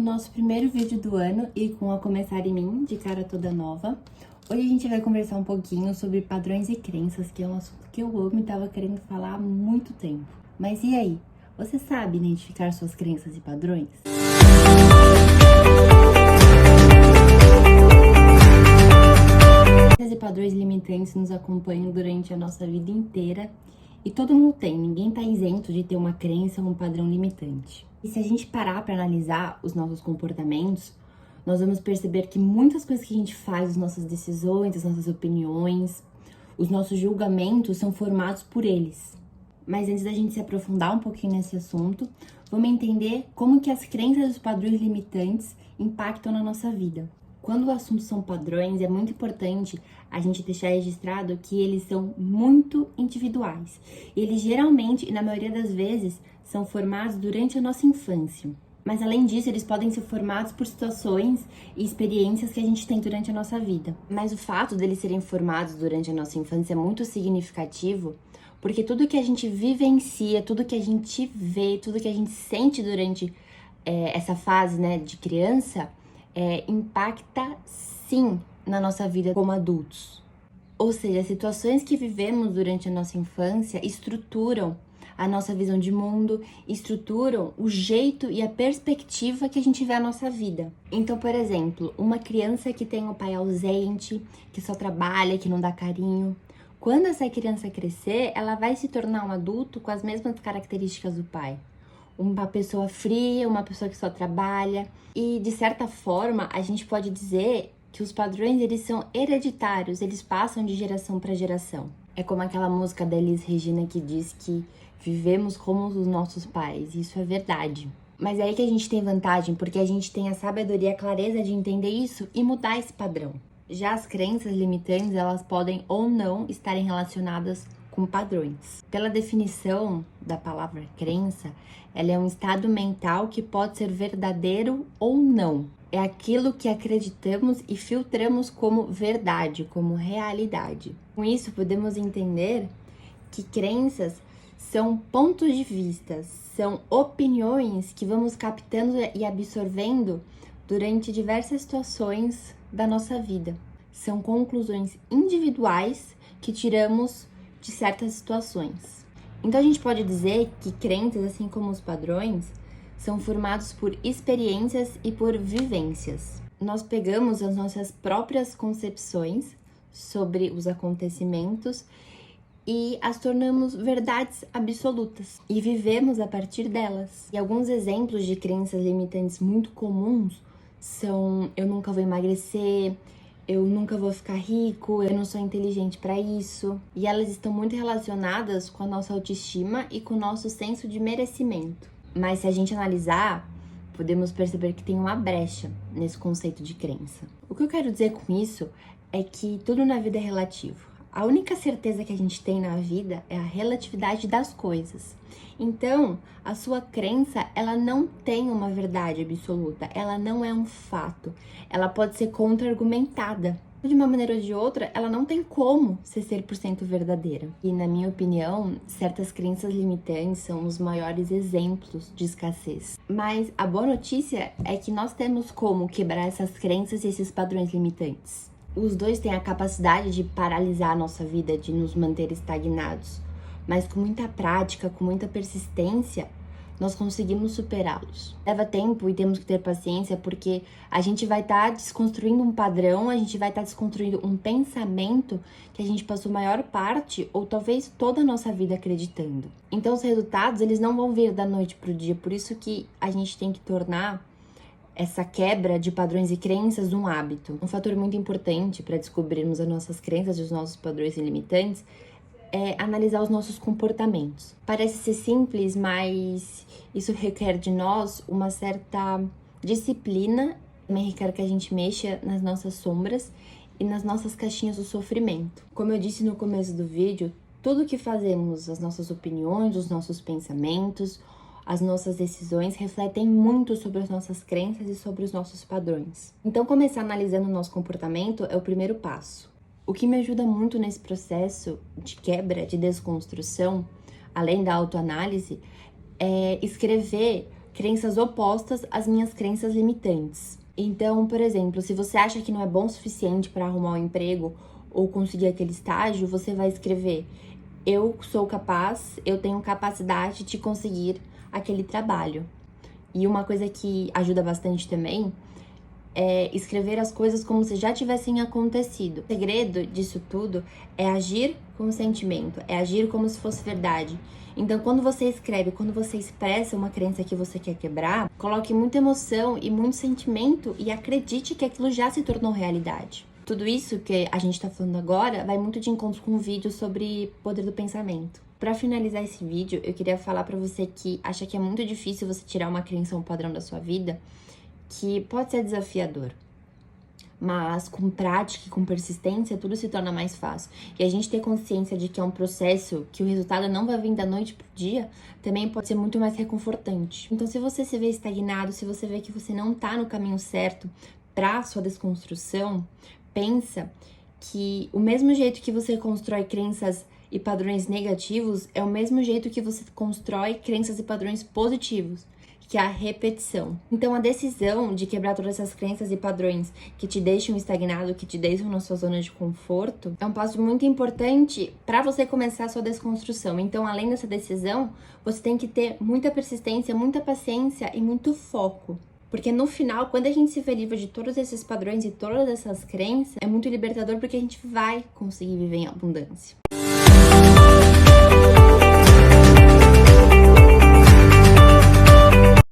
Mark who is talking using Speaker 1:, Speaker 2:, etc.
Speaker 1: nosso primeiro vídeo do ano e com A Começar em Mim, de cara toda nova. Hoje a gente vai conversar um pouquinho sobre padrões e crenças, que é um assunto que eu amo e tava querendo falar há muito tempo. Mas e aí? Você sabe identificar suas crenças e padrões? Crenças e padrões limitantes nos acompanham durante a nossa vida inteira e todo mundo tem, ninguém tá isento de ter uma crença ou um padrão limitante. E se a gente parar para analisar os nossos comportamentos, nós vamos perceber que muitas coisas que a gente faz, as nossas decisões, as nossas opiniões, os nossos julgamentos são formados por eles. Mas antes da gente se aprofundar um pouquinho nesse assunto, vamos entender como que as crenças e os padrões limitantes impactam na nossa vida. Quando o assunto são padrões, é muito importante a gente deixar registrado que eles são muito individuais. Eles geralmente, e na maioria das vezes, são formados durante a nossa infância. Mas além disso, eles podem ser formados por situações e experiências que a gente tem durante a nossa vida. Mas o fato deles serem formados durante a nossa infância é muito significativo, porque tudo que a gente vivencia, tudo que a gente vê, tudo que a gente sente durante essa fase, né, de criança, impacta sim na nossa vida como adultos. Ou seja, situações que vivemos durante a nossa infância estruturam a nossa visão de mundo, estruturam o jeito e a perspectiva que a gente vê a nossa vida. Então, por exemplo, uma criança que tem um pai ausente, que só trabalha, que não dá carinho, quando essa criança crescer, ela vai se tornar um adulto com as mesmas características do pai. Uma pessoa fria, uma pessoa que só trabalha. E, de certa forma, a gente pode dizer que os padrões, eles são hereditários, eles passam de geração para geração. É como aquela música da Elis Regina que diz que vivemos como os nossos pais. Isso é verdade. Mas é aí que a gente tem vantagem, porque a gente tem a sabedoria e a clareza de entender isso e mudar esse padrão. Já as crenças limitantes, elas podem ou não estarem relacionadas com padrões. Pela definição da palavra crença, ela é um estado mental que pode ser verdadeiro ou não. É aquilo que acreditamos e filtramos como verdade, como realidade. Com isso, podemos entender que crenças são pontos de vista, são opiniões que vamos captando e absorvendo durante diversas situações da nossa vida. São conclusões individuais que tiramos de certas situações. Então a gente pode dizer que crenças, assim como os padrões, são formados por experiências e por vivências. Nós pegamos as nossas próprias concepções sobre os acontecimentos e as tornamos verdades absolutas e vivemos a partir delas. E alguns exemplos de crenças limitantes muito comuns são: eu nunca vou emagrecer, eu nunca vou ficar rico, eu não sou inteligente para isso. E elas estão muito relacionadas com a nossa autoestima e com o nosso senso de merecimento. Mas se a gente analisar, podemos perceber que tem uma brecha nesse conceito de crença. O que eu quero dizer com isso é que tudo na vida é relativo. A única certeza que a gente tem na vida é a relatividade das coisas. Então, a sua crença, ela não tem uma verdade absoluta, ela não é um fato. Ela pode ser contra-argumentada. De uma maneira ou de outra, ela não tem como ser 100% verdadeira. E, na minha opinião, certas crenças limitantes são os maiores exemplos de escassez. Mas a boa notícia é que nós temos como quebrar essas crenças e esses padrões limitantes. Os dois têm a capacidade de paralisar a nossa vida, de nos manter estagnados. Mas com muita prática, com muita persistência, nós conseguimos superá-los. Leva tempo e temos que ter paciência, porque a gente vai estar desconstruindo um padrão, a gente vai estar desconstruindo um pensamento que a gente passou a maior parte, ou talvez toda a nossa vida acreditando. Então os resultados, eles não vão vir da noite pro dia, por isso que a gente tem que tornar essa quebra de padrões e crenças um hábito. Um fator muito importante para descobrirmos as nossas crenças e os nossos padrões limitantes é analisar os nossos comportamentos. Parece ser simples, mas isso requer de nós uma certa disciplina, também requer que a gente mexa nas nossas sombras e nas nossas caixinhas do sofrimento. Como eu disse no começo do vídeo, tudo que fazemos, as nossas opiniões, os nossos pensamentos, as nossas decisões refletem muito sobre as nossas crenças e sobre os nossos padrões. Então, começar analisando o nosso comportamento é o primeiro passo. O que me ajuda muito nesse processo de quebra, de desconstrução, além da autoanálise, é escrever crenças opostas às minhas crenças limitantes. Então, por exemplo, se você acha que não é bom o suficiente para arrumar um emprego ou conseguir aquele estágio, você vai escrever: eu sou capaz, eu tenho capacidade de conseguir aquele trabalho. E uma coisa que ajuda bastante também é escrever as coisas como se já tivessem acontecido. O segredo disso tudo é agir com sentimento, é agir como se fosse verdade. Então, quando você escreve, quando você expressa uma crença que você quer quebrar, coloque muita emoção e muito sentimento e acredite que aquilo já se tornou realidade. Tudo isso que a gente tá falando agora vai muito de encontro com um vídeo sobre poder do pensamento. Para finalizar esse vídeo, eu queria falar para você que acha que é muito difícil você tirar uma crença ou um padrão da sua vida, que pode ser desafiador, mas com prática e com persistência tudo se torna mais fácil. E a gente ter consciência de que é um processo, que o resultado não vai vir da noite pro dia, também pode ser muito mais reconfortante. Então, se você se vê estagnado, se você vê que você não tá no caminho certo para sua desconstrução, pensa que o mesmo jeito que você constrói crenças e padrões negativos é o mesmo jeito que você constrói crenças e padrões positivos, que é a repetição. Então, a decisão de quebrar todas essas crenças e padrões que te deixam estagnado, que te deixam na sua zona de conforto, é um passo muito importante para você começar a sua desconstrução. Então, além dessa decisão, você tem que ter muita persistência, muita paciência e muito foco. Porque no final, quando a gente se vê livre de todos esses padrões e todas essas crenças, é muito libertador porque a gente vai conseguir viver em abundância.